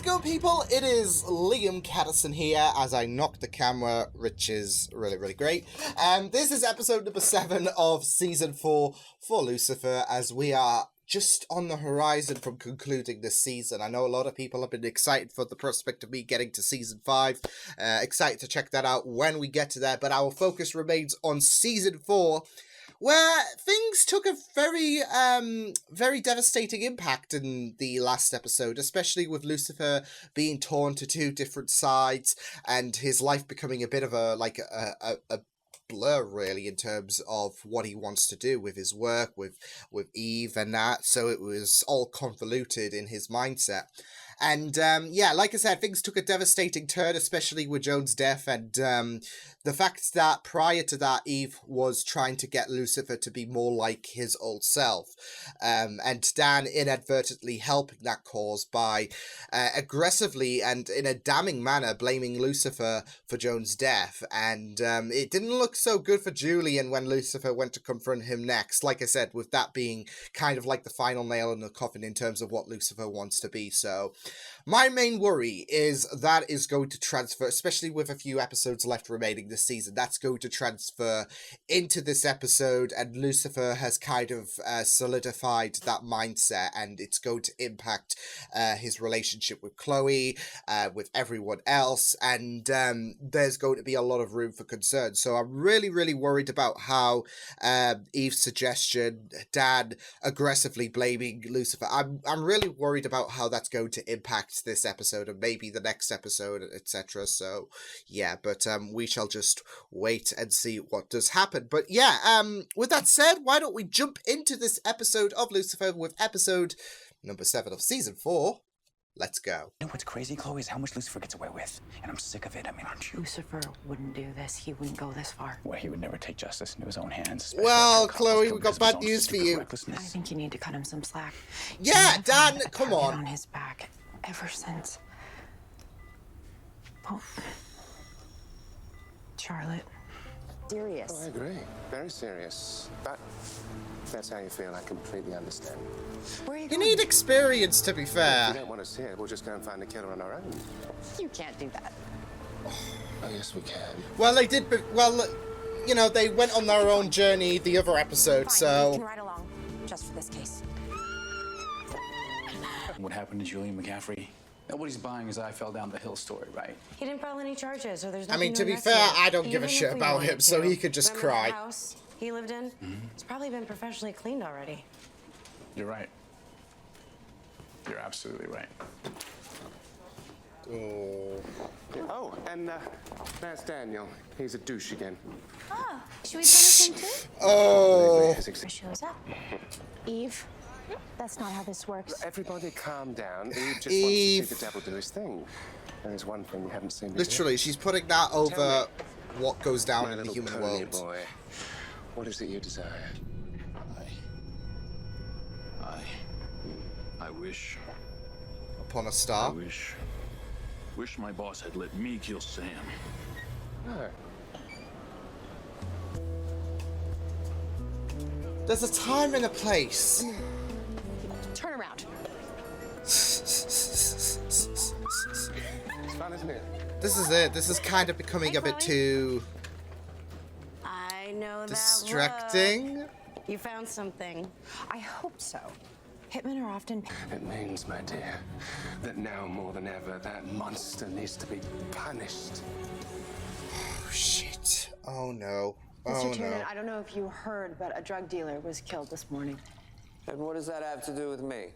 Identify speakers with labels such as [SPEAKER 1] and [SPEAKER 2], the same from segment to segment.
[SPEAKER 1] How's it going, people? It is Liam Caddison here as I knock the camera, which is really, really great. This is episode number 7 of season 4 for Lucifer, as we are just on the horizon from concluding this season. I know a lot of people have been excited for the prospect of me getting to season 5. Excited to check that out when we get to there, but our focus remains on season 4, where things took a very devastating impact in the last episode, especially with Lucifer being torn to 2 different sides and his life becoming a bit of a blur, really, in terms of what he wants to do with his work, with Eve and that. So it was all convoluted in his mindset. And yeah, like I said, things took a devastating turn, especially with Joan's death, and the fact that prior to that, Eve was trying to get Lucifer to be more like his old self, and Dan inadvertently helping that cause by aggressively and in a damning manner blaming Lucifer for Joan's death. And it didn't look so good for Julian when Lucifer went to confront him next, like I said, with that being kind of like the final nail in the coffin in terms of what Lucifer wants to be. So my main worry is that is going to transfer, especially with a few episodes left remaining this season, that's going to transfer into this episode, and Lucifer has kind of solidified that mindset, and it's going to impact his relationship with Chloe, with everyone else, and there's going to be a lot of room for concern. So I'm really, really worried about how Eve's suggestion, Dan aggressively blaming Lucifer, I'm really worried about how that's going to impact this episode and maybe the next episode, etc. So yeah, but we shall just wait and see what does happen. But yeah, with that said, why don't we jump into this episode of Lucifer with episode number 7 of season 4. Let's go.
[SPEAKER 2] You know what's crazy, Chloe, is how much Lucifer gets away with. And I'm sick of it. I mean, aren't you?
[SPEAKER 3] Lucifer wouldn't do this. He wouldn't go this far.
[SPEAKER 2] Well, he would never take justice into his own hands.
[SPEAKER 1] Well, Chloe, we've got bad news for you.
[SPEAKER 3] I think you need to cut him some slack.
[SPEAKER 1] Yeah, Dan, come on
[SPEAKER 3] his back ever since. Oh. Charlotte.
[SPEAKER 4] Serious.
[SPEAKER 5] Oh, I agree. Very serious. But if that's how you feel, I completely understand.
[SPEAKER 4] Where are you
[SPEAKER 1] You
[SPEAKER 4] going?
[SPEAKER 1] need experience, to be
[SPEAKER 5] If
[SPEAKER 1] fair.
[SPEAKER 5] you don't want us here, we'll just go and find the killer on our own.
[SPEAKER 4] You can't do that.
[SPEAKER 5] Oh, yes, we can.
[SPEAKER 1] Well, they did, well, you know, they went on their own journey the other episode,
[SPEAKER 4] Fine,
[SPEAKER 1] so...
[SPEAKER 4] you can ride along, just for this case.
[SPEAKER 2] What happened to Julian McCaffrey? Nobody's buying his I fell down the hill story, right?
[SPEAKER 4] He didn't file any charges, so there's
[SPEAKER 1] I
[SPEAKER 4] nothing
[SPEAKER 1] mean, to be
[SPEAKER 4] investigate.
[SPEAKER 1] fair, I don't give a
[SPEAKER 4] Even
[SPEAKER 1] shit
[SPEAKER 4] if we
[SPEAKER 1] about
[SPEAKER 4] wanted
[SPEAKER 1] him, so
[SPEAKER 4] to.
[SPEAKER 1] he could just
[SPEAKER 4] Remember
[SPEAKER 1] cry.
[SPEAKER 4] the house he lived in? It's probably been professionally cleaned already.
[SPEAKER 2] You're right. You're absolutely right.
[SPEAKER 1] Oh.
[SPEAKER 5] Oh, and that's Daniel. He's a douche again.
[SPEAKER 6] Oh, should we punish him too?
[SPEAKER 1] Oh.
[SPEAKER 6] He shows up. Eve, that's not how this works.
[SPEAKER 5] Everybody calm down. Eve just
[SPEAKER 1] Eve.
[SPEAKER 5] wants to see the devil do his thing. There is one thing you haven't seen me
[SPEAKER 1] Literally, she's putting that
[SPEAKER 5] Tell
[SPEAKER 1] over
[SPEAKER 5] me,
[SPEAKER 1] what goes
[SPEAKER 5] do.
[SPEAKER 1] down
[SPEAKER 5] My
[SPEAKER 1] in the
[SPEAKER 5] little
[SPEAKER 1] human
[SPEAKER 5] pony
[SPEAKER 1] world.
[SPEAKER 5] boy. What is it you desire?
[SPEAKER 7] I wish.
[SPEAKER 1] Upon a
[SPEAKER 7] I
[SPEAKER 1] star.
[SPEAKER 7] wish my boss had let me kill Sam.
[SPEAKER 5] Oh.
[SPEAKER 1] There's a time and a place.
[SPEAKER 4] Turn around.
[SPEAKER 5] It's fun, isn't it?
[SPEAKER 1] This is it. This is kind of becoming a bit too
[SPEAKER 4] I know that
[SPEAKER 1] distracting.
[SPEAKER 4] look. You found something.
[SPEAKER 3] I hope so. Hitmen are often...
[SPEAKER 5] It means, my dear, that now more than ever, that monster needs to be punished.
[SPEAKER 1] Oh, shit. Oh, no.
[SPEAKER 3] Mr.
[SPEAKER 1] Oh,
[SPEAKER 3] Tiernan,
[SPEAKER 1] no.
[SPEAKER 3] I don't know if you heard, but a drug dealer was killed this morning.
[SPEAKER 8] And what does that have to do with me?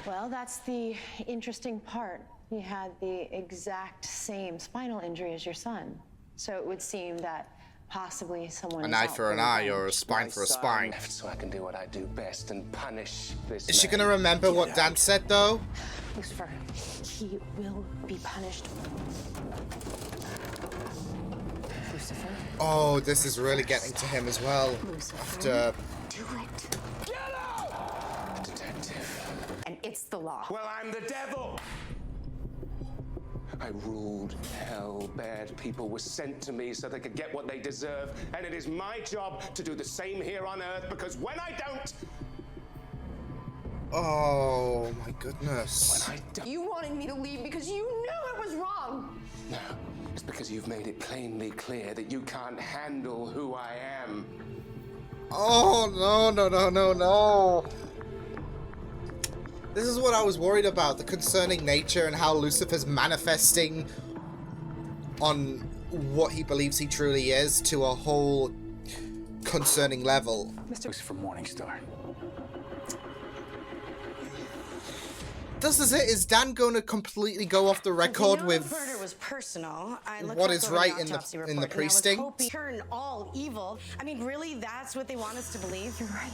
[SPEAKER 3] Well, that's the interesting part. He had the exact same spinal injury as your son. So it would seem that possibly someone
[SPEAKER 1] An
[SPEAKER 3] is
[SPEAKER 1] eye
[SPEAKER 3] out
[SPEAKER 1] for an eye
[SPEAKER 3] revenge.
[SPEAKER 1] or a spine for a spine.
[SPEAKER 5] So I can do what I do best and punish this
[SPEAKER 1] Is she
[SPEAKER 5] man.
[SPEAKER 1] gonna remember what Dan said, though?
[SPEAKER 3] Lucifer, he will be punished. Lucifer,
[SPEAKER 1] Oh, this is really getting to him as well. After...
[SPEAKER 3] do it.
[SPEAKER 5] Detective.
[SPEAKER 4] And it's the law.
[SPEAKER 5] Well, I'm the devil! I ruled hell. Bad people were sent to me so they could get what they deserve, and it is my job to do the same here on Earth, because when I don't,
[SPEAKER 1] Oh my goodness.
[SPEAKER 3] You wanted me to leave because you knew it was wrong.
[SPEAKER 5] No, it's because you've made it plainly clear that you can't handle who I am.
[SPEAKER 1] Oh, no. This is what I was worried about, the concerning nature and how Lucifer's manifesting on what he believes he truly is to a whole concerning level.
[SPEAKER 2] Mr. Lucifer Morningstar.
[SPEAKER 1] This is it. Is Dan going to completely go off the record
[SPEAKER 4] The
[SPEAKER 1] with
[SPEAKER 4] murder was personal. I looked
[SPEAKER 1] what
[SPEAKER 4] up
[SPEAKER 1] is
[SPEAKER 4] over
[SPEAKER 1] right
[SPEAKER 4] the
[SPEAKER 1] in the
[SPEAKER 4] autopsy report, and I was
[SPEAKER 1] precinct?
[SPEAKER 4] hoping to turn all evil. I mean, really, that's what they want us to believe? You're right.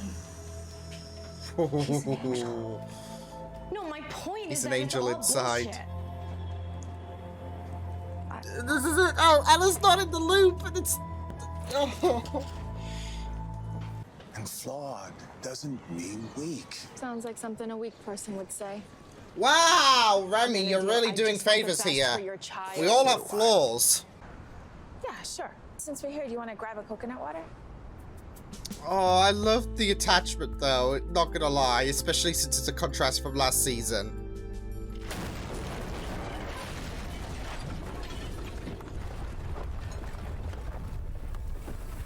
[SPEAKER 4] He's an angel. No, my point
[SPEAKER 1] He's
[SPEAKER 4] is
[SPEAKER 1] an
[SPEAKER 4] that
[SPEAKER 1] angel
[SPEAKER 4] it's all
[SPEAKER 1] inside.
[SPEAKER 4] bullshit.
[SPEAKER 1] This is it. Oh, Ella's not in the loop, and it's. Oh.
[SPEAKER 9] And flawed doesn't mean weak.
[SPEAKER 6] Sounds like something a weak person would say.
[SPEAKER 1] Wow, Remy, you're really
[SPEAKER 6] I
[SPEAKER 1] doing
[SPEAKER 6] just want the
[SPEAKER 1] favors
[SPEAKER 6] best
[SPEAKER 1] here.
[SPEAKER 6] for your child.
[SPEAKER 1] We all have flaws.
[SPEAKER 6] Yeah, sure. Since we're here, do you want to grab a coconut water?
[SPEAKER 1] Oh, I love the attachment though, not gonna lie, especially since it's a contrast from last season.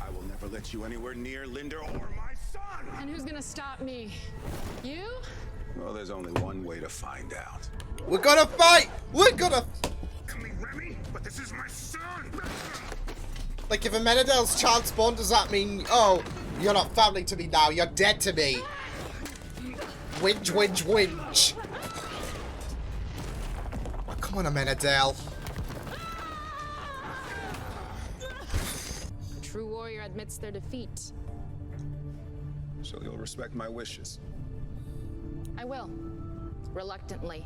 [SPEAKER 9] I will never let you anywhere near Linda or my son!
[SPEAKER 6] And who's gonna stop me? You?
[SPEAKER 9] Well, there's only one way to find out.
[SPEAKER 1] We're gonna fight! We're gonna...
[SPEAKER 9] Call me Remy, but this is my son!
[SPEAKER 1] Like, if a Menedel's child spawned, does that mean, oh, you're not family to me now, you're dead to me? Winch. Oh, come on, Amenadel.
[SPEAKER 6] A true warrior admits their defeat.
[SPEAKER 9] So you'll respect my wishes.
[SPEAKER 6] I will. Reluctantly.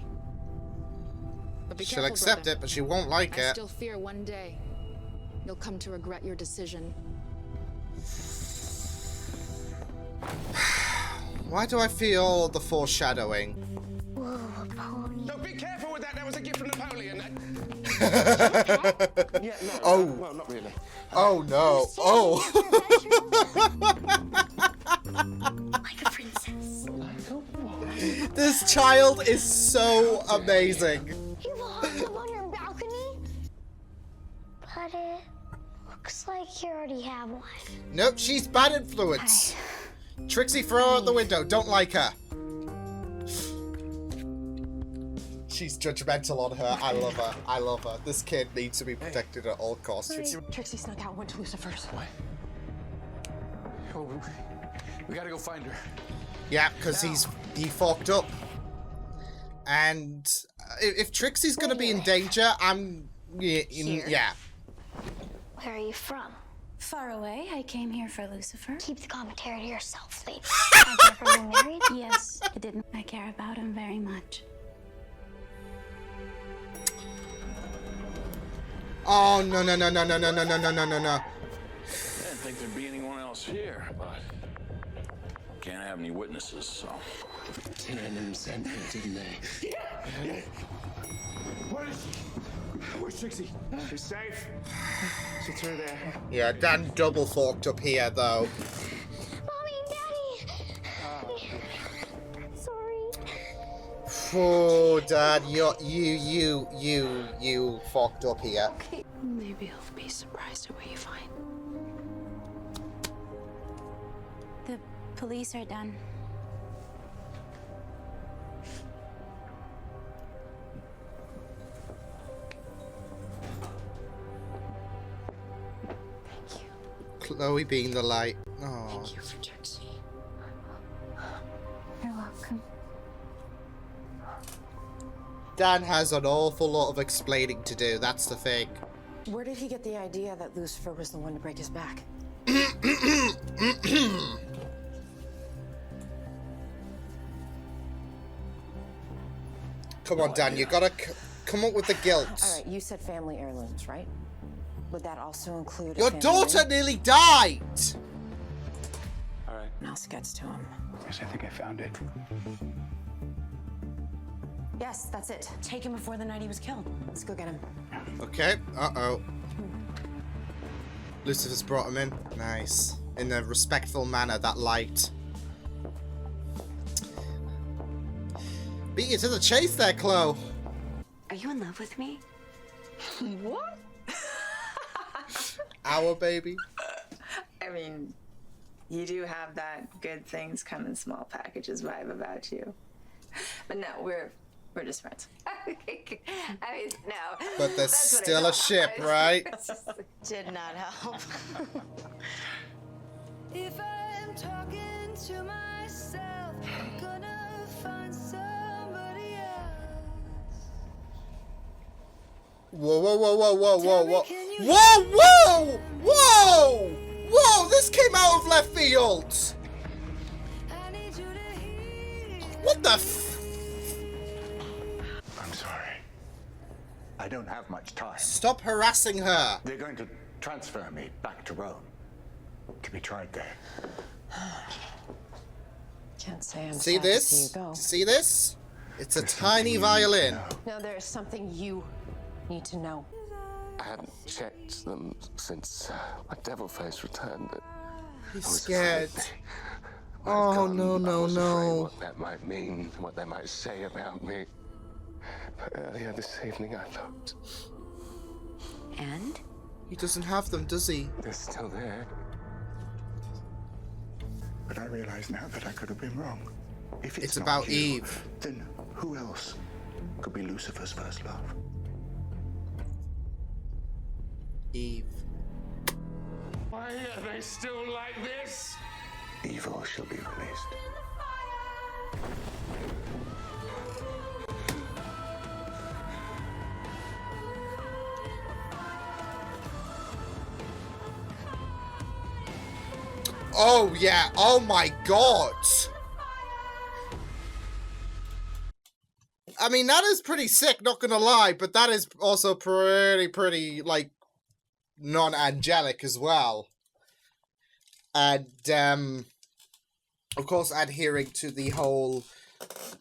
[SPEAKER 6] But be
[SPEAKER 1] She'll
[SPEAKER 6] careful,
[SPEAKER 1] accept
[SPEAKER 6] brother.
[SPEAKER 1] it, but she won't like
[SPEAKER 6] I
[SPEAKER 1] it.
[SPEAKER 6] still fear one day you'll come to regret your decision.
[SPEAKER 1] Why do I feel the foreshadowing?
[SPEAKER 6] Whoa, pony.
[SPEAKER 5] No, be careful with that. That was a gift from Napoleon. Yeah, no.
[SPEAKER 1] Oh.
[SPEAKER 5] Well, not really.
[SPEAKER 1] Oh no. Oh.
[SPEAKER 6] Like a princess.
[SPEAKER 1] This child is so amazing.
[SPEAKER 6] You belong on your balcony? But it looks like you already have one.
[SPEAKER 1] Nope, she's bad influence. Trixie, throw her out the window. Don't like her. She's judgmental on her. I love her. This kid needs to be protected at all costs.
[SPEAKER 3] Trixie snuck out and went to Lucifer's.
[SPEAKER 2] What? Oh, we gotta go find her.
[SPEAKER 1] Yeah, because he fucked up. And if Trixie's gonna be in danger, yeah.
[SPEAKER 6] Where are you from?
[SPEAKER 10] Far away. I came here for Lucifer.
[SPEAKER 6] Keep the commentary to yourself, lady. Have you ever been married?
[SPEAKER 10] Yes, I didn't. I care about him very much.
[SPEAKER 1] Oh no.
[SPEAKER 7] I didn't think there'd be anyone else here, but can't have any witnesses, so.
[SPEAKER 5] Tyrannim sent me, didn't they?
[SPEAKER 9] Where's Trixie? She's safe. She's through there.
[SPEAKER 1] Yeah, Dan double forked up here though.
[SPEAKER 6] Mommy, Daddy. Sorry.
[SPEAKER 1] Oh, Dad, you fucked up here.
[SPEAKER 10] Maybe he'll be surprised at what you find. The police are done.
[SPEAKER 1] Chloe being the light. Oh.
[SPEAKER 10] Thank you for Trixie. You're welcome.
[SPEAKER 1] Dan has an awful lot of explaining to do, that's the thing.
[SPEAKER 3] Where did he get the idea that Lucifer was the one to break his back?
[SPEAKER 1] Come on, Dan, you gotta come up with the guilt.
[SPEAKER 3] All right, you said family heirlooms, right? Would that also include
[SPEAKER 1] Your
[SPEAKER 3] a family
[SPEAKER 1] daughter
[SPEAKER 3] ring?
[SPEAKER 1] nearly died!
[SPEAKER 5] All right.
[SPEAKER 3] Mouse gets to him.
[SPEAKER 2] Yes, I think I found it.
[SPEAKER 3] Yes, that's it. Take him before the night he was killed. Let's go get him.
[SPEAKER 1] Okay, uh-oh. Lucifer's brought him in. Nice. In a respectful manner, that light. Beat you to the chase there, Chloe.
[SPEAKER 10] Are you in love with me?
[SPEAKER 11] What?
[SPEAKER 1] Our baby.
[SPEAKER 11] I mean, you do have that good things come in small packages vibe about you. But no, we're just friends.
[SPEAKER 10] I mean, no.
[SPEAKER 1] But there's still a ship, right?
[SPEAKER 4] Did not help.
[SPEAKER 12] If I'm talking to myself, I'm gonna find somebody else.
[SPEAKER 1] Whoa, whoa, whoa, whoa, whoa, whoa, whoa. Whoa, whoa! Whoa! Whoa, this came out of left field! What the f...
[SPEAKER 9] I'm sorry. I don't have much time.
[SPEAKER 1] Stop harassing her.
[SPEAKER 9] They're going to transfer me back to Rome to be tried there.
[SPEAKER 3] Can't say I'm
[SPEAKER 1] See
[SPEAKER 3] sad to
[SPEAKER 1] this?
[SPEAKER 3] see you go.
[SPEAKER 1] See this? It's a tiny violin.
[SPEAKER 3] Now there's something you need to know.
[SPEAKER 5] I hadn't checked them since my devil face returned. But
[SPEAKER 1] He's
[SPEAKER 5] I was
[SPEAKER 1] scared.
[SPEAKER 5] afraid.
[SPEAKER 1] Oh, no, no,
[SPEAKER 5] I was afraid
[SPEAKER 1] no.
[SPEAKER 5] what that might mean, what they might say about me. But earlier this evening I looked.
[SPEAKER 10] And?
[SPEAKER 1] He doesn't have them, does he?
[SPEAKER 5] They're still there.
[SPEAKER 9] But I realize now that I could have been wrong. If
[SPEAKER 1] It's
[SPEAKER 9] not
[SPEAKER 1] about
[SPEAKER 9] you,
[SPEAKER 1] Eve.
[SPEAKER 9] then who else could be Lucifer's first love?
[SPEAKER 1] Eve.
[SPEAKER 5] Why are they still like this?
[SPEAKER 9] Evil shall be released.
[SPEAKER 1] Oh, yeah. Oh, my God. I mean, that is pretty sick, not gonna lie, but that is also pretty, like, non-angelic as well. And, of course, adhering to the whole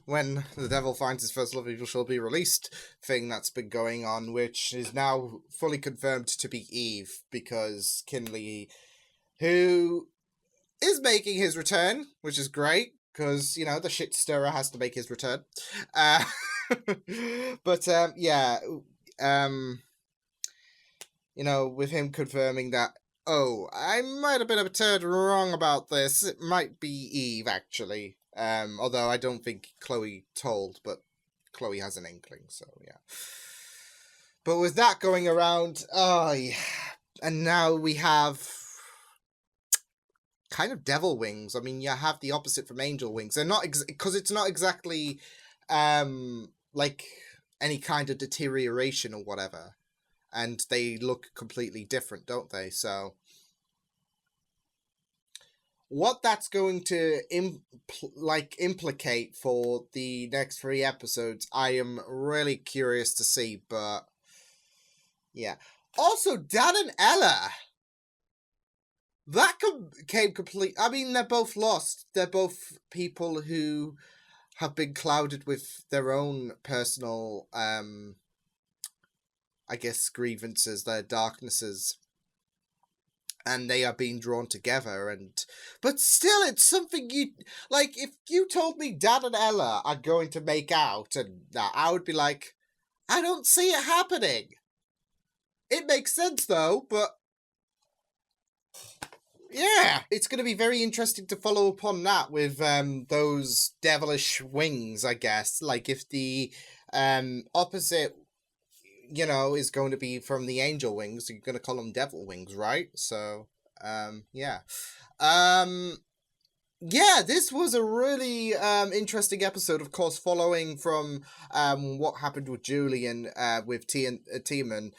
[SPEAKER 1] when the devil finds his first love, evil shall be released thing that's been going on, which is now fully confirmed to be Eve, because Kinley, who is making his return, which is great, because, you know, the shit stirrer has to make his return. But, yeah, you know, with him confirming that, oh, I might have been a bit wrong about this. It might be Eve, actually. Although I don't think Chloe told, but Chloe has an inkling, so yeah. But with that going around, oh, yeah. And now we have kind of devil wings. I mean, you have the opposite from angel wings. They're not, because it's not exactly, like, any kind of deterioration or whatever. And they look completely different, don't they? So, what that's going to implicate for the next 3 episodes, I am really curious to see. But yeah. Also, Dan and Ella, that came complete. I mean, they're both lost. They're both people who have been clouded with their own personal, I guess, grievances, their darknesses, and they are being drawn together. But still, it's something you, like, if you told me Dan and Ella are going to make out, and I would be like, I don't see it happening. It makes sense, though, but yeah, it's going to be very interesting to follow upon that with those devilish wings, I guess. Like, if the opposite, you know, is going to be from the angel wings, you're going to call them devil wings, right? So, yeah. Yeah, this was a really interesting episode, of course, following from what happened with Julian, with Tiemann,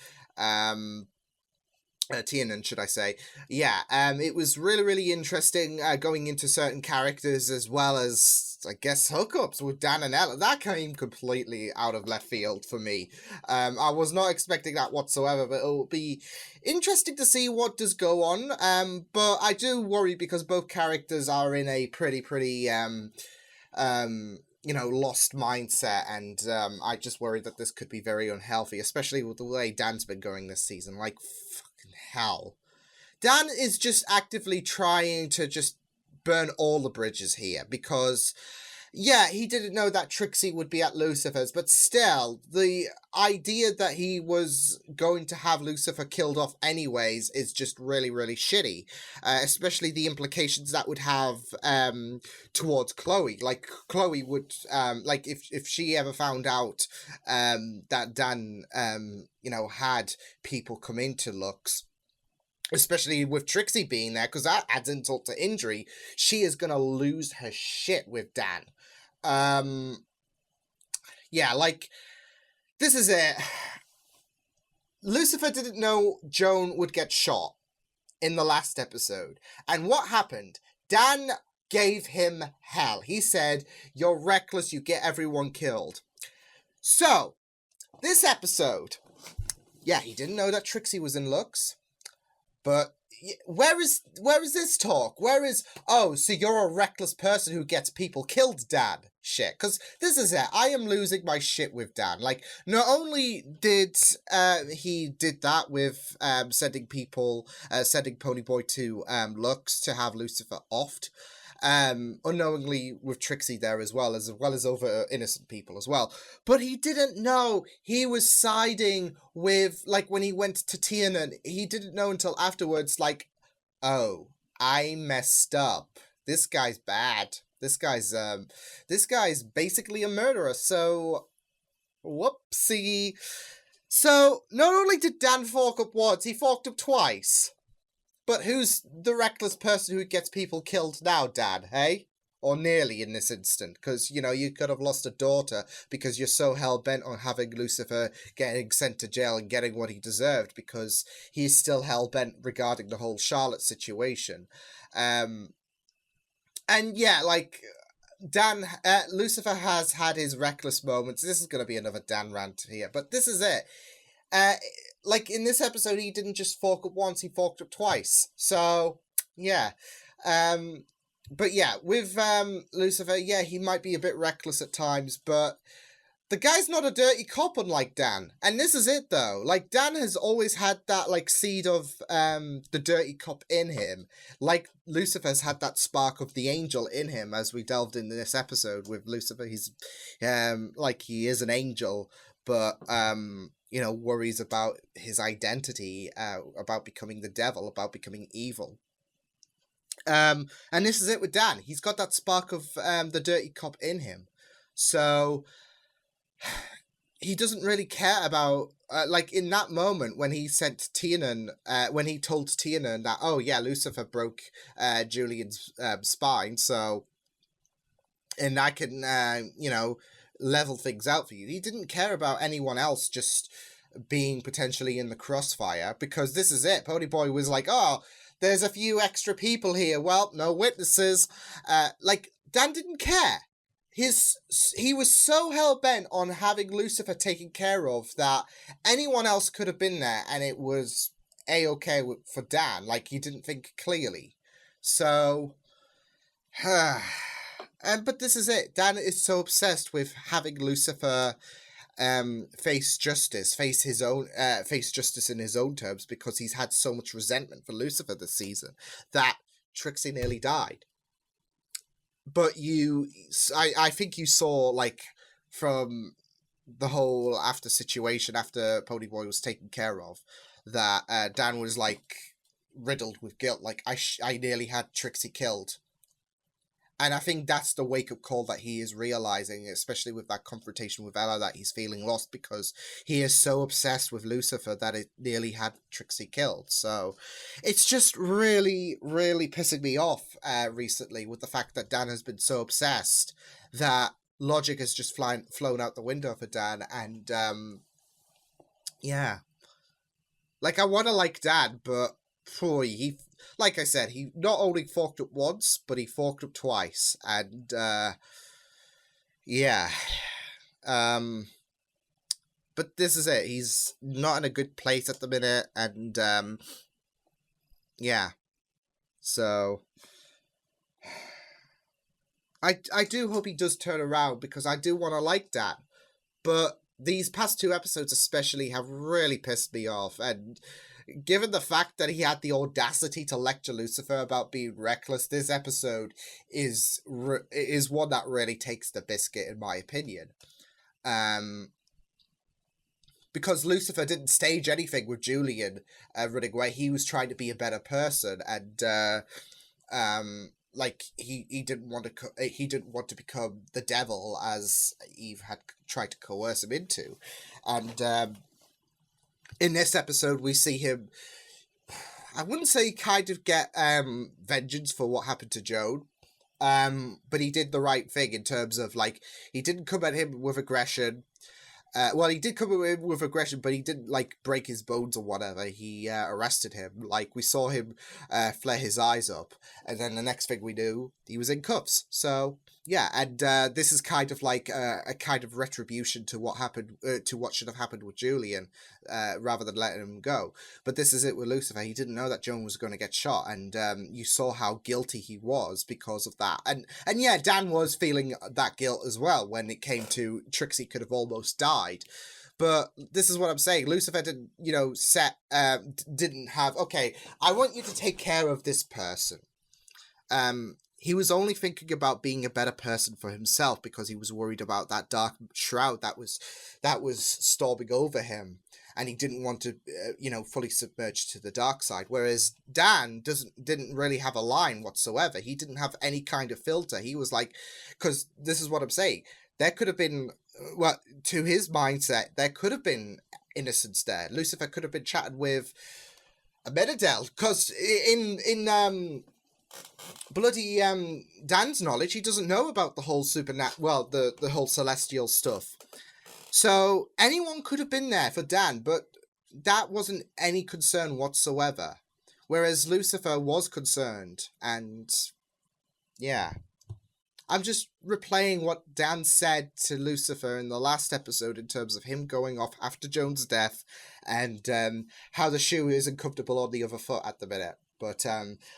[SPEAKER 1] Tiernan, should I say. Yeah, it was really, really interesting going into certain characters, as well as, I guess, hookups with Dan and Ella. That came completely out of left field for me. I was not expecting that whatsoever, but it'll be interesting to see what does go on. But I do worry because both characters are in a pretty, you know, lost mindset, and I just worry that this could be very unhealthy, especially with the way Dan's been going this season. Like, fucking hell. Dan is just actively trying to just burn all the bridges here, because, Yeah, he didn't know that Trixie would be at Lucifer's, but still, the idea that he was going to have Lucifer killed off anyways is just really, really shitty. Especially the implications that would have towards Chloe. Like, Chloe would, like, if she ever found out that Dan, had people come into Lux, especially with Trixie being there, because that adds insult to injury, she is going to lose her shit with Dan. Yeah, like, this is it. Lucifer didn't know Joan would get shot in the last episode. And what happened? Dan gave him hell. He said, "You're reckless, you get everyone killed." So, this episode, yeah, he didn't know that Trixie was in Lux. But where is this talk? Where is, oh, so you're a reckless person who gets people killed, Dan? Shit, because this is it. I am losing my shit with Dan. Like, not only did he did that with sending Ponyboy to Lux to have Lucifer offed, unknowingly with Trixie there as well as over innocent people as well. But he didn't know he was siding with, like, when he went to Tiernan, he didn't know until afterwards, like, oh, I messed up. This guy's bad. This guy's basically a murderer, so whoopsie. So, not only did Dan fork up once, he forked up twice. But who's the reckless person who gets people killed now, Dan, hey? Or nearly in this instant, because, you could have lost a daughter because you're so hell-bent on having Lucifer getting sent to jail and getting what he deserved, because he's still hell-bent regarding the whole Charlotte situation. And yeah, like, Lucifer has had his reckless moments. This is going to be another Dan rant here, but this is it. Like, in this episode, he didn't just fork up once, he forked up twice. So, yeah. But yeah, with Lucifer, yeah, he might be a bit reckless at times, but the guy's not a dirty cop unlike Dan. And this is it, though. Like, Dan has always had that, like, seed of the dirty cop in him. Like, Lucifer's had that spark of the angel in him, as we delved into this episode with Lucifer. He's, like, he is an angel, but, worries about his identity, about becoming the devil, about becoming evil. And this is it with Dan. He's got that spark of the dirty cop in him. So he doesn't really care about, like, in that moment when he sent Tiernan, when he told Tiernan that, oh yeah, Lucifer broke Julian's spine, so, and I can, level things out for you. He didn't care about anyone else just being potentially in the crossfire, because this is it. Ponyboy was like, oh, there's a few extra people here. Well, no witnesses. Like, Dan didn't care. He was so hell-bent on having Lucifer taken care of that anyone else could have been there, and it was A-okay for Dan. Like, he didn't think clearly. So, but this is it. Dan is so obsessed with having Lucifer face justice in his own terms, because he's had so much resentment for Lucifer this season that Trixie nearly died. But I think you saw, like, from the whole situation after Ponyboy was taken care of, that Dan was, like, riddled with guilt. Like, I nearly had Trixie killed. And I think that's the wake-up call that he is realizing, especially with that confrontation with Ella, that he's feeling lost because he is so obsessed with Lucifer that it nearly had Trixie killed. So it's just really, really pissing me off recently with the fact that Dan has been so obsessed that logic has just flown out the window for Dan. And yeah. Like, I want to like Dan, but boy, like I said, he not only forked up once, but he forked up twice. And, yeah. But this is it. He's not in a good place at the minute. And, yeah. So, I do hope he does turn around, because I do want to like that. But these past two episodes especially have really pissed me off. And given the fact that he had the audacity to lecture Lucifer about being reckless, this episode is one that really takes the biscuit, in my opinion. Because Lucifer didn't stage anything with Julian running away. He was trying to be a better person, and like he didn't want to become the devil, as Eve had tried to coerce him into. And in this episode, we see him, I wouldn't say kind of get vengeance for what happened to Joan, but he did the right thing in terms of, like, he didn't come at him with aggression. Well, he did come at him with aggression, but he didn't, like, break his bones or whatever. He arrested him. Like, we saw him flare his eyes up, and then the next thing we knew, he was in cuffs. So, yeah, and this is kind of like a kind of retribution to what happened, to what should have happened with Julian, rather than letting him go. But this is it with Lucifer. He didn't know that Joan was going to get shot, and you saw how guilty he was because of that. And yeah, Dan was feeling that guilt as well when it came to Trixie could have almost died. But this is what I'm saying. Lucifer didn't, didn't have, okay, I want you to take care of this person. He was only thinking about being a better person for himself because he was worried about that dark shroud that was storming over him, and he didn't want to, fully submerge to the dark side. Whereas Dan didn't really have a line whatsoever. He didn't have any kind of filter. He was like, because this is what I'm saying. There could have been, well, to his mindset, there could have been innocence there. Lucifer could have been chatting with Amenadel, because in bloody Dan's knowledge, he doesn't know about the whole the whole celestial stuff. So anyone could have been there for Dan, but that wasn't any concern whatsoever. Whereas Lucifer was concerned, and yeah. I'm just replaying what Dan said to Lucifer in the last episode in terms of him going off after Joan's death, and how the shoe isn't comfortable on the other foot at the minute. But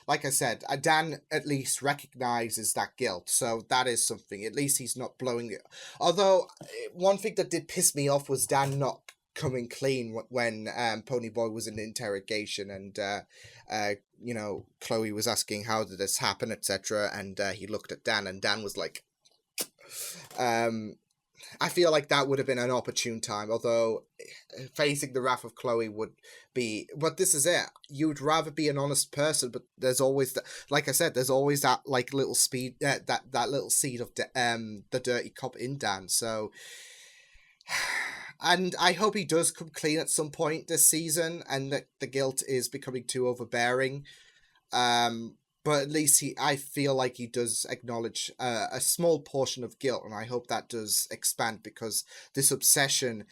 [SPEAKER 1] like I said, Dan at least recognizes that guilt, so that is something. At least he's not blowing it. Although, one thing that did piss me off was Dan not coming clean when Ponyboy was in interrogation, and Chloe was asking how did this happen, etc., and he looked at Dan, and Dan was like, I feel like that would have been an opportune time, although facing the wrath of Chloe would be, but this is it. You'd rather be an honest person, but there's always that, like I said, there's always that like little that little seed of the dirty cop in Dan. So, and I hope he does come clean at some point this season, and that the guilt is becoming too overbearing. But at least I feel like he does acknowledge a small portion of guilt, and I hope that does expand, because this obsession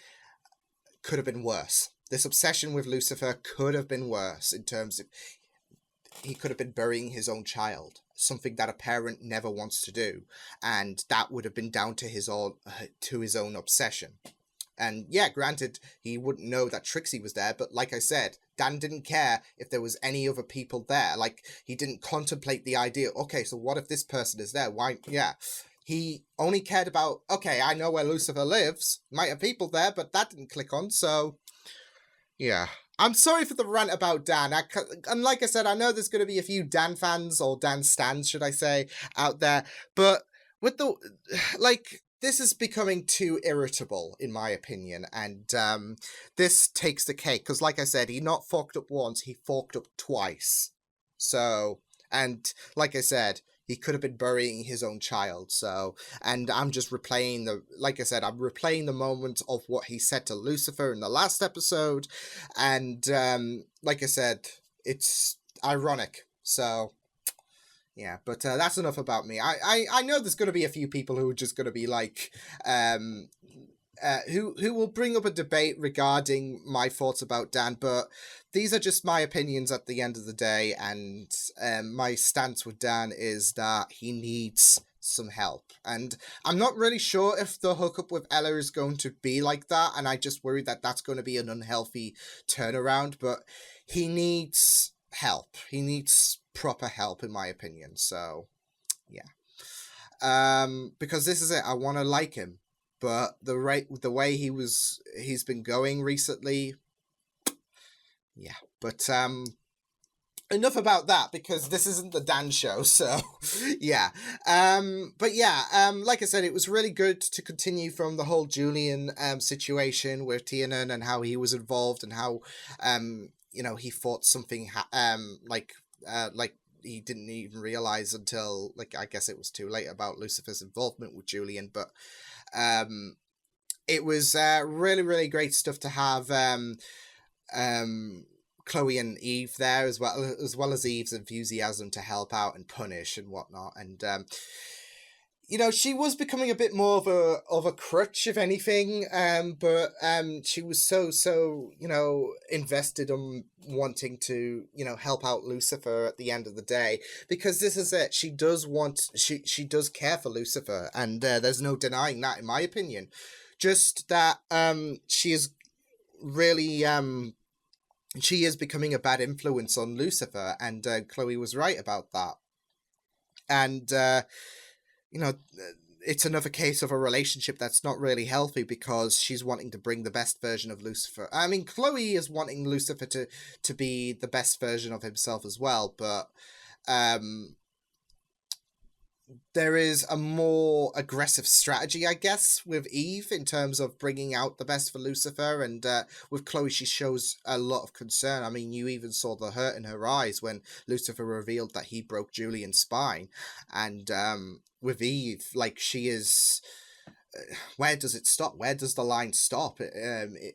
[SPEAKER 1] could have been worse. This obsession with Lucifer could have been worse in terms of he could have been burying his own child, something that a parent never wants to do, and that would have been down to his own obsession. And yeah, granted, he wouldn't know that Trixie was there, but like I said, Dan didn't care if there was any other people there. Like, he didn't contemplate the idea, okay, so what if this person is there? Why? Yeah. He only cared about, okay, I know where Lucifer lives. Might have people there, but that didn't click on, so yeah. I'm sorry for the rant about Dan. And like I said, I know there's going to be a few Dan fans, or Dan stans, should I say, out there, but with the, like, this is becoming too irritable, in my opinion, and this takes the cake, because like I said, he not forked up once, he forked up twice. So, and like I said, he could have been burying his own child, so, and I'm just replaying like I said, I'm replaying the moment of what he said to Lucifer in the last episode, and like I said, it's ironic, so... yeah, but that's enough about me. I know there's going to be a few people who are just going to be like, who will bring up a debate regarding my thoughts about Dan, but these are just my opinions at the end of the day, and my stance with Dan is that he needs some help. And I'm not really sure if the hookup with Ella is going to be like that, and I just worry that that's going to be an unhealthy turnaround, but he needs help. He needs proper help, in my opinion. So yeah, because this is it, I want to like him, but the way he's been going recently, Yeah, but enough about that, because this isn't the Dan show, so yeah. But yeah, like I said, it was really good to continue from the whole Julian situation with Tiernan and how he was involved, and how you know, he thought something like he didn't even realize until, like, I guess it was too late, about Lucifer's involvement with Julian. But it was really, really great stuff to have Chloe and Eve there, as well as Eve's enthusiasm to help out and punish and whatnot. And you know, she was becoming a bit more of a crutch, if anything. But she was so you know, invested on wanting to, you know, help out Lucifer at the end of the day, because this is it. She does care for Lucifer, and there's no denying that, in my opinion. Just that she is really she is becoming a bad influence on Lucifer, and Chloe was right about that. And you know, it's another case of a relationship that's not really healthy, because she's wanting to bring the best version of Lucifer. I mean, Chloe is wanting Lucifer to be the best version of himself as well, but there is a more aggressive strategy, I guess, with Eve in terms of bringing out the best for Lucifer. And with Chloe, she shows a lot of concern. I mean, you even saw the hurt in her eyes when Lucifer revealed that he broke Julian's spine. And with Eve, like, she is... where does it stop? Where does the line stop?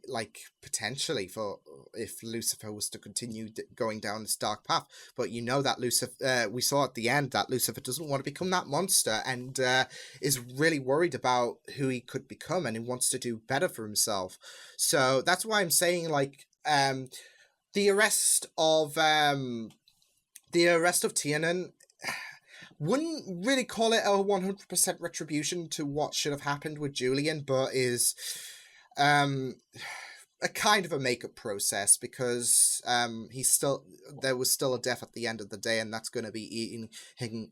[SPEAKER 1] Like, potentially, for if Lucifer was to continue going down this dark path. But you know that Lucifer, we saw at the end that Lucifer doesn't want to become that monster, and is really worried about who he could become, and he wants to do better for himself. So that's why I'm saying, like, the arrest of Tiernan, wouldn't really call it a 100% retribution to what should have happened with Julian, but is a kind of a makeup process, because there was still a death at the end of the day, and that's going to be eating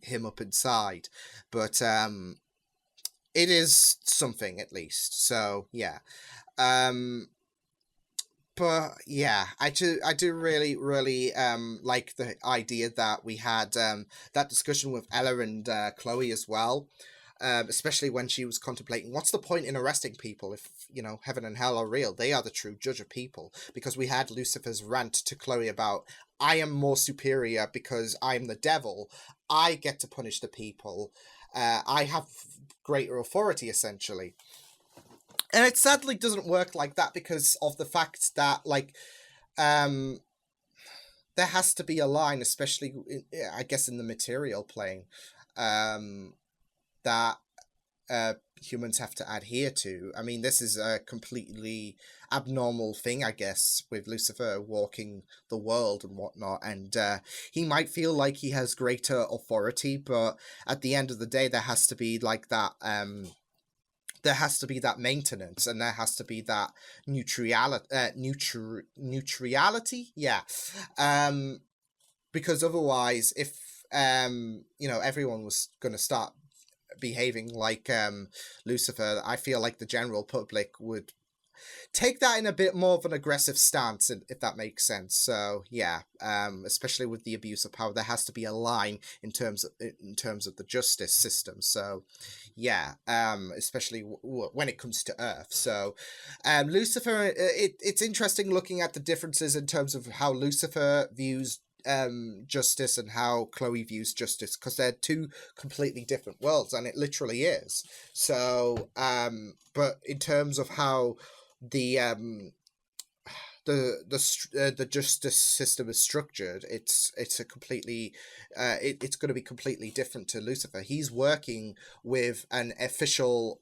[SPEAKER 1] him up inside. But it is something, at least. So yeah. But yeah, I do really, really like the idea that we had that discussion with Ella and Chloe as well, especially when she was contemplating, what's the point in arresting people if, you know, heaven and hell are real? They are the true judge of people. Because we had Lucifer's rant to Chloe about, I am more superior because I'm the devil. I get to punish the people. I have greater authority, essentially. And it sadly doesn't work like that, because of the fact that, like, there has to be a line, especially, I guess, in the material plane, that humans have to adhere to. I mean, this is a completely abnormal thing, I guess, with Lucifer walking the world and whatnot, and he might feel like he has greater authority, but at the end of the day, there has to be, like, that... there has to be that maintenance, and there has to be that neutrality, yeah. Because otherwise, if you know, everyone was going to start behaving like Lucifer, I feel like the general public would take that in a bit more of an aggressive stance, if that makes sense. So yeah, especially with the abuse of power, there has to be a line in terms of the justice system. So yeah, especially when it comes to Earth. So Lucifer, it's interesting looking at the differences in terms of how Lucifer views justice and how Chloe views justice, because they're two completely different worlds, and it literally is. So but in terms of how the justice system is structured, it's a completely it's going to be completely different to Lucifer. He's working with an official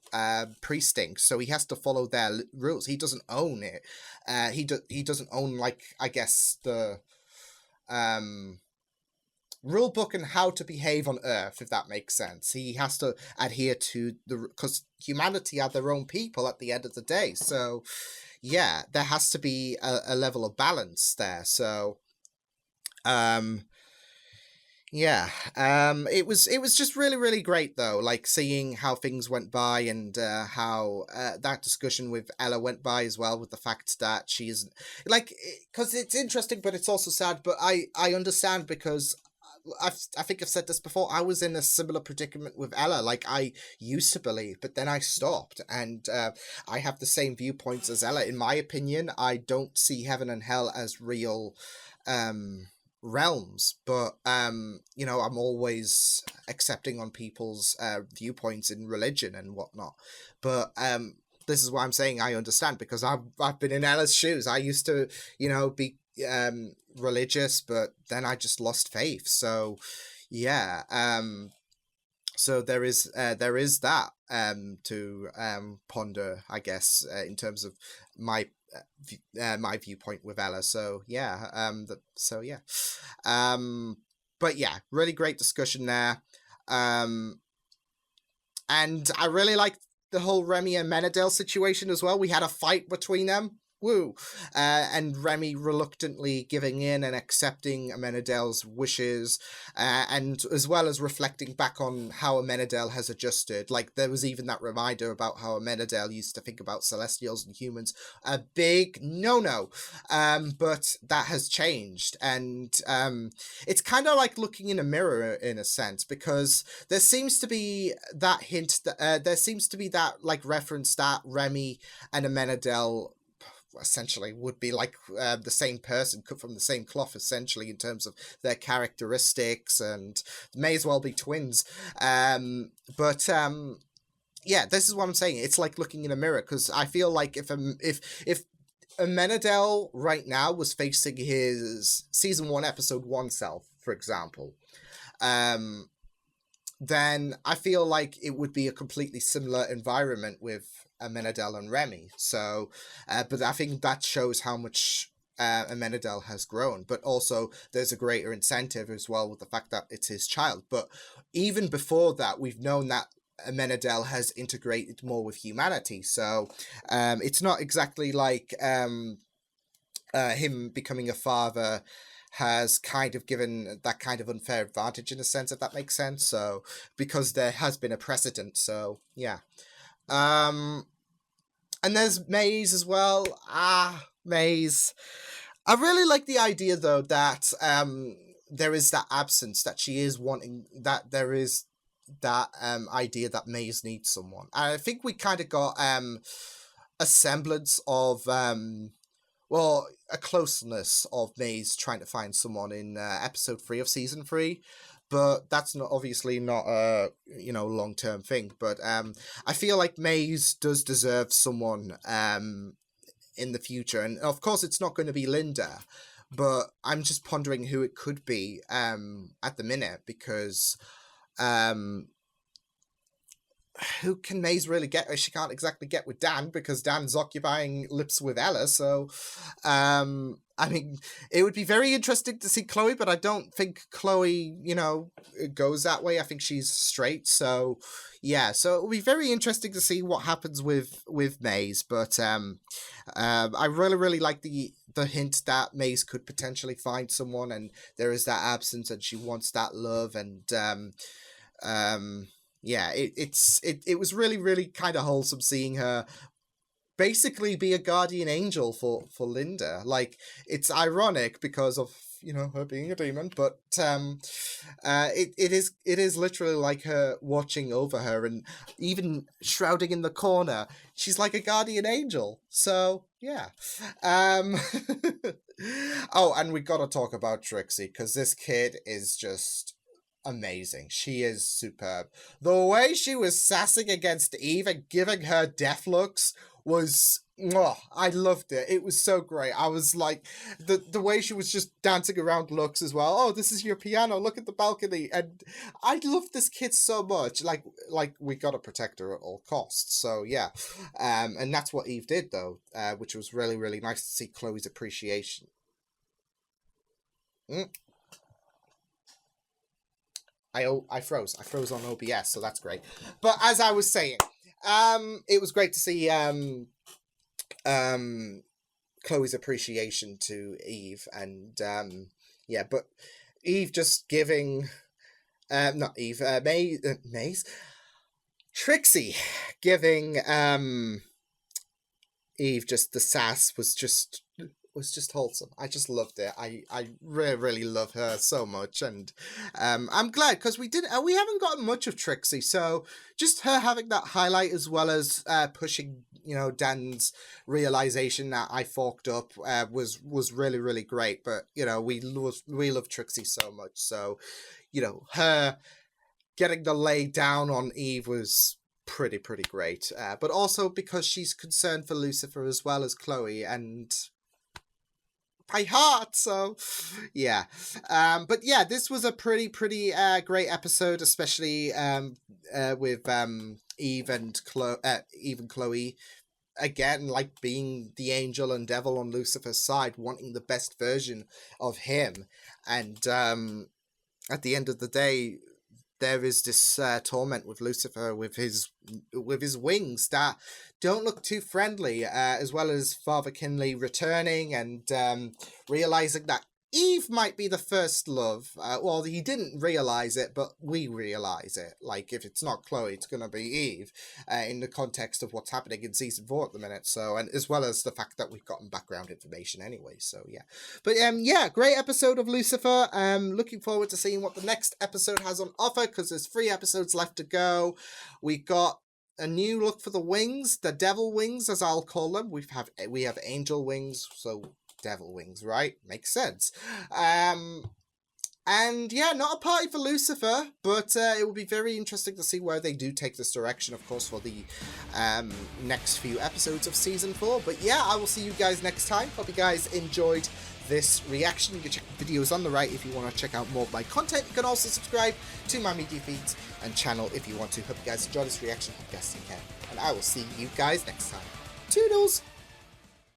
[SPEAKER 1] precinct, so he has to follow their rules. He doesn't own it. He doesn't own, like, I guess, the rule book and how to behave on Earth, if that makes sense. He has to adhere to because humanity are their own people at the end of the day. So yeah, there has to be a level of balance there. So Yeah, it was just really really great though, like seeing how things went by and how that discussion with Ella went by as well, with the fact that she's like, because it's interesting, but it's also sad. But I understand because I think I've said this before. I was in a similar predicament with Ella. Like I used to believe, but then I stopped, and I have the same viewpoints as Ella. In my opinion, I don't see heaven and hell as real. Realms, but you know, I'm always accepting on people's viewpoints in religion and whatnot, but this is why I'm saying I understand, because I've been in Ella's shoes. I used to, you know, be religious, but then I just lost faith. So yeah, so there is that to ponder, I guess, in terms of my my viewpoint with Ella. So yeah, so yeah, but yeah, really great discussion there. Um, and I really liked the whole Remy and Menadel situation as well. We had a fight between them. Woo! And Remy reluctantly giving in and accepting Amenadel's wishes, and as well as reflecting back on how Amenadel has adjusted. Like, there was even that reminder about how Amenadel used to think about Celestials and humans. A big no-no. But that has changed. And it's kind of like looking in a mirror in a sense, because there seems to be that hint, that there seems to be that, like, reference that Remy and Amenadel essentially would be like the same person, cut from the same cloth, essentially, in terms of their characteristics, and may as well be twins. But yeah, this is what I'm saying. It's like looking in a mirror, because I feel like if Amenadel right now was facing his season 1 episode 1 self, for example, then I feel like it would be a completely similar environment with Amenadel and Remy. So, but I think that shows how much Amenadel has grown. But also, there's a greater incentive as well with the fact that it's his child. But even before that, we've known that Amenadel has integrated more with humanity. So, it's not exactly like him becoming a father has kind of given that kind of unfair advantage, in a sense, if that makes sense. So, because there has been a precedent. So, yeah. And there's Maze as well. Maze. I really like the idea, though, that there is that absence, that she is wanting, that there is that idea that Maze needs someone. And I think we kind of got a semblance of well, a closeness of Maze trying to find someone in episode 3 of season 3, but that's not obviously not a, you know, long-term thing. But I feel like Maze does deserve someone in the future, and of course it's not going to be Linda, but I'm just pondering who it could be at the minute, because who can Maze really get? She can't exactly get with Dan, because Dan's occupying lips with Ella. So, I mean, it would be very interesting to see Chloe, but I don't think Chloe, you know, goes that way. I think she's straight. So, yeah. So it'll be very interesting to see what happens with Maze. But I really, really like the hint that Maze could potentially find someone, and there is that absence, and she wants that love, and yeah, it was really, really kind of wholesome seeing her basically be a guardian angel for Linda. Like, it's ironic because of, you know, her being a demon, but it is literally like her watching over her, and even shrouding in the corner, she's like a guardian angel. So yeah. Oh, and we gotta talk about Trixie, because this kid is just amazing. She is superb. The way she was sassing against Eve and giving her death looks was, I loved it. It was so great. I was like, the way she was just dancing around Lux as well. Oh, this is your piano. Look at the balcony. And I love this kid so much. Like we gotta protect her at all costs. So yeah, and that's what Eve did, though, which was really, really nice to see Chloe's appreciation. I froze on OBS, so that's great. But as I was saying, it was great to see Chloe's appreciation to Eve, and yeah, but Eve just giving, not Eve, Maze, Trixie giving Eve just the sass was just wholesome. I just loved it. I really love her so much, and I'm glad because we haven't gotten much of Trixie, so just her having that highlight as well as pushing, you know, Dan's realization that I forked up was really great. But you know, we love Trixie so much, so you know, her getting the lay down on Eve was pretty great, but also because she's concerned for Lucifer as well as Chloe and by heart, so yeah. But yeah, this was a pretty great episode, especially with Eve and Chloe again, like being the angel and devil on Lucifer's side, wanting the best version of him, and at the end of the day, there is this torment with Lucifer with his wings that don't look too friendly, as well as Father Kinley returning and realizing that Eve might be the first love. Well, he didn't realize it, but we realize it. Like, if it's not Chloe, it's going to be Eve, in the context of what's happening in season 4 at the minute. So, and as well as the fact that we've gotten background information anyway. So, yeah. But, yeah, great episode of Lucifer. Looking forward to seeing what the next episode has on offer, because there's 3 episodes left to go. We got a new look for the wings, the devil wings, as I'll call them. We have angel wings, so devil wings, right? Makes sense. And yeah, not a party for Lucifer, but it will be very interesting to see where they do take this direction, of course, for the next few episodes of season 4. But yeah, I will see you guys next time. Hope you guys enjoyed this reaction. You can check the videos on the right if you want to check out more of my content. You can also subscribe to my media feeds and channel if you want to. Hope you guys enjoy this reaction. Yes, you can. And I will see you guys next time. Toodles!